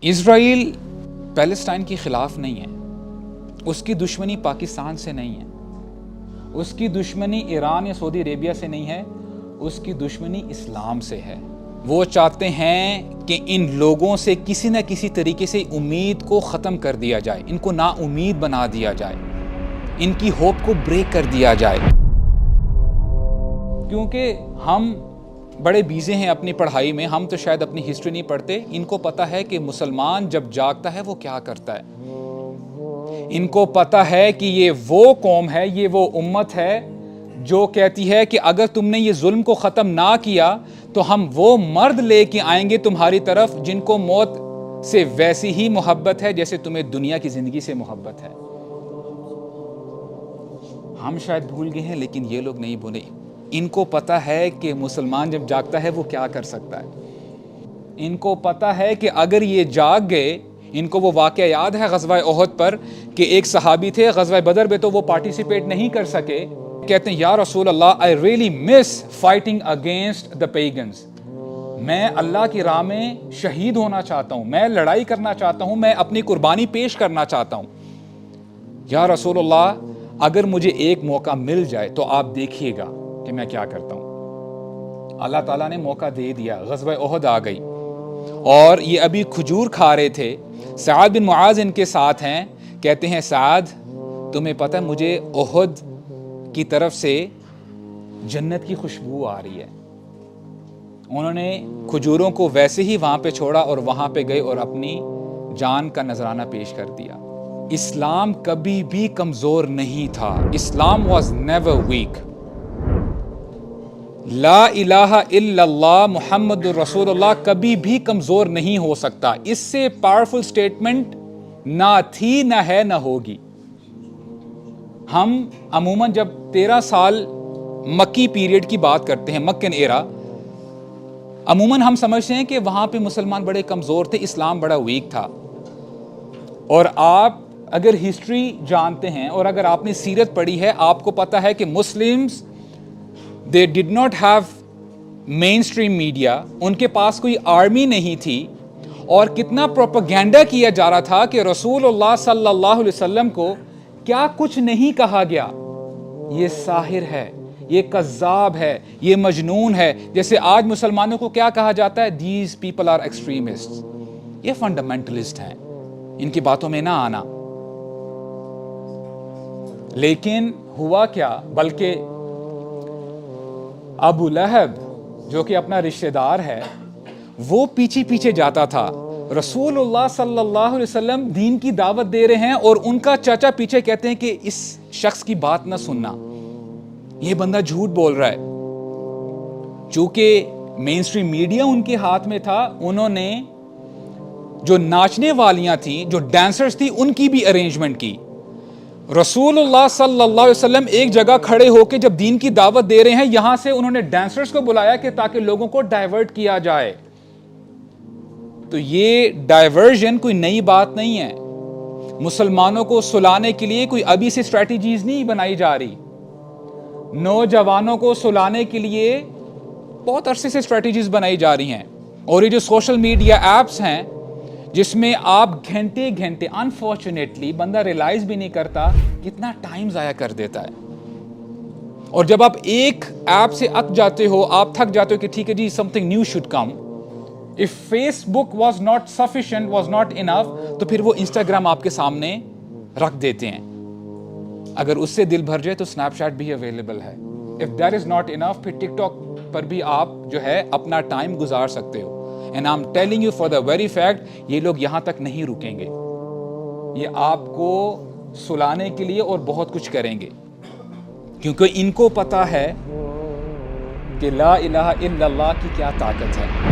اسرائیل Palestine کے خلاف نہیں ہے، اس کی دشمنی پاکستان سے نہیں ہے، اس کی دشمنی ایران یا سعودی عربیہ سے نہیں ہے، اس کی دشمنی اسلام سے ہے۔ وہ چاہتے ہیں کہ ان لوگوں سے کسی نہ کسی طریقے سے امید کو ختم کر دیا جائے، ان کو نا امید بنا دیا جائے، ان کی ہوپ کو بریک کر دیا جائے۔ کیونکہ ہم بڑے بیزی ہیں اپنی پڑھائی میں، ہم تو شاید اپنی ہسٹری نہیں پڑھتے۔ ان کو پتہ ہے کہ مسلمان جب جاگتا ہے وہ کیا کرتا ہے۔ ان کو پتہ ہے کہ یہ وہ قوم ہے، یہ وہ امت ہے جو کہتی ہے کہ اگر تم نے یہ ظلم کو ختم نہ کیا تو ہم وہ مرد لے کے آئیں گے تمہاری طرف جن کو موت سے ویسی ہی محبت ہے جیسے تمہیں دنیا کی زندگی سے محبت ہے۔ ہم شاید بھول گئے ہیں لیکن یہ لوگ نہیں بھولے۔ ان کو پتہ ہے کہ مسلمان جب جاگتا ہے وہ کیا کر سکتا ہے۔ ان کو پتہ ہے کہ اگر یہ جاگ گئے، ان کو وہ واقعہ یاد ہے غزوہ احد پر کہ ایک صحابی تھے غزوہ بدر میں تو وہ پارٹیسپیٹ نہیں کر سکے، کہتے ہیں یا رسول اللہ I really miss fighting against the pagans۔ میں اللہ کی راہ میں شہید ہونا چاہتا ہوں، میں لڑائی کرنا چاہتا ہوں، میں اپنی قربانی پیش کرنا چاہتا ہوں۔ یا رسول اللہ اگر مجھے ایک موقع مل جائے تو آپ دیکھیے گا کہ میں کیا کرتا ہوں۔ اللہ تعالیٰ نے موقع دے دیا، غزوہ احد آ گئی اور یہ ابھی کھجور کھا رہے تھے۔ سعد بن معاذ ان کے ساتھ ہیں، کہتے ہیں سعد تمہیں پتہ ہے مجھے احد کی طرف سے جنت کی خوشبو آ رہی ہے۔ انہوں نے کھجوروں کو ویسے ہی وہاں پہ چھوڑا اور وہاں پہ گئے اور اپنی جان کا نذرانہ پیش کر دیا۔ اسلام کبھی بھی کمزور نہیں تھا، اسلام واز نیور ویک۔ لا الہ الا اللہ محمد رسول اللہ کبھی بھی کمزور نہیں ہو سکتا۔ اس سے پاورفل سٹیٹمنٹ نہ تھی، نہ ہے، نہ ہوگی۔ ہم عموماً جب 13 سال مکی پیریڈ کی بات کرتے ہیں، مکن ایرا، عموماً ہم سمجھتے ہیں کہ وہاں پہ مسلمان بڑے کمزور تھے، اسلام بڑا ویک تھا۔ اور آپ اگر ہسٹری جانتے ہیں اور اگر آپ نے سیرت پڑھی ہے، آپ کو پتہ ہے کہ Muslims they did not have mainstream media، ان کے پاس کوئی آرمی نہیں تھی، اور کتنا پروپیگنڈا کیا جا رہا تھا کہ رسول اللہ صلی اللہ علیہ وسلم کو کیا کچھ نہیں کہا گیا، یہ ساحر ہے، یہ کذاب ہے، یہ مجنون ہے۔ جیسے آج مسلمانوں کو کیا کہا جاتا ہے؟ these people are extremists، یہ فنڈامنٹلسٹ ہیں، ان کی باتوں میں نہ آنا۔ لیکن ہوا کیا، بلکہ ابو لہب جو کہ اپنا رشتہ دار ہے وہ پیچھے پیچھے جاتا تھا۔ رسول اللہ صلی اللہ علیہ وسلم دین کی دعوت دے رہے ہیں اور ان کا چاچا پیچھے کہتے ہیں کہ اس شخص کی بات نہ سننا، یہ بندہ جھوٹ بول رہا ہے۔ چونکہ مین سٹریم میڈیا ان کے ہاتھ میں تھا، انہوں نے جو ناچنے والیاں تھیں، جو ڈانسرز تھی، ان کی بھی ارینجمنٹ کی۔ رسول اللہ صلی اللہ علیہ وسلم ایک جگہ کھڑے ہو کے جب دین کی دعوت دے رہے ہیں، یہاں سے انہوں نے ڈانسرز کو بلایا کہ تاکہ لوگوں کو ڈائیورٹ کیا جائے۔ تو یہ ڈائیورژن کوئی نئی بات نہیں ہے، مسلمانوں کو سلانے کے لیے کوئی ابھی سے اسٹریٹجیز نہیں بنائی جا رہی۔ نوجوانوں کو سلانے کے لیے بہت عرصے سے اسٹریٹجیز بنائی جا رہی ہیں، اور یہ جو سوشل میڈیا ایپس ہیں جس میں آپ گھنٹے گھنٹے، انفارچونیٹلی بندہ ریلائز بھی نہیں کرتا کتنا ٹائم ضائع کر دیتا ہے۔ اور جب آپ ایک ایپ سے اک جاتے ہو، آپ تھک جاتے ہو کہ ٹھیک ہے جی something new should come، if Facebook was not sufficient, was not enough، تو پھر وہ انسٹاگرام آپ کے سامنے رکھ دیتے ہیں۔ اگر اس سے دل بھر جائے تو سنیپ چیٹ بھی اویلیبل ہے۔ if that is not enough، پھر ٹک ٹاک پر بھی آپ جو ہے اپنا ٹائم گزار سکتے ہو۔ And I'm telling you for the very fact، یہ لوگ یہاں تک نہیں رکیں گے، یہ آپ کو سلانے کے لیے اور بہت کچھ کریں گے، کیونکہ ان کو پتہ ہے کہ لا الہ الا اللہ کی کیا طاقت ہے۔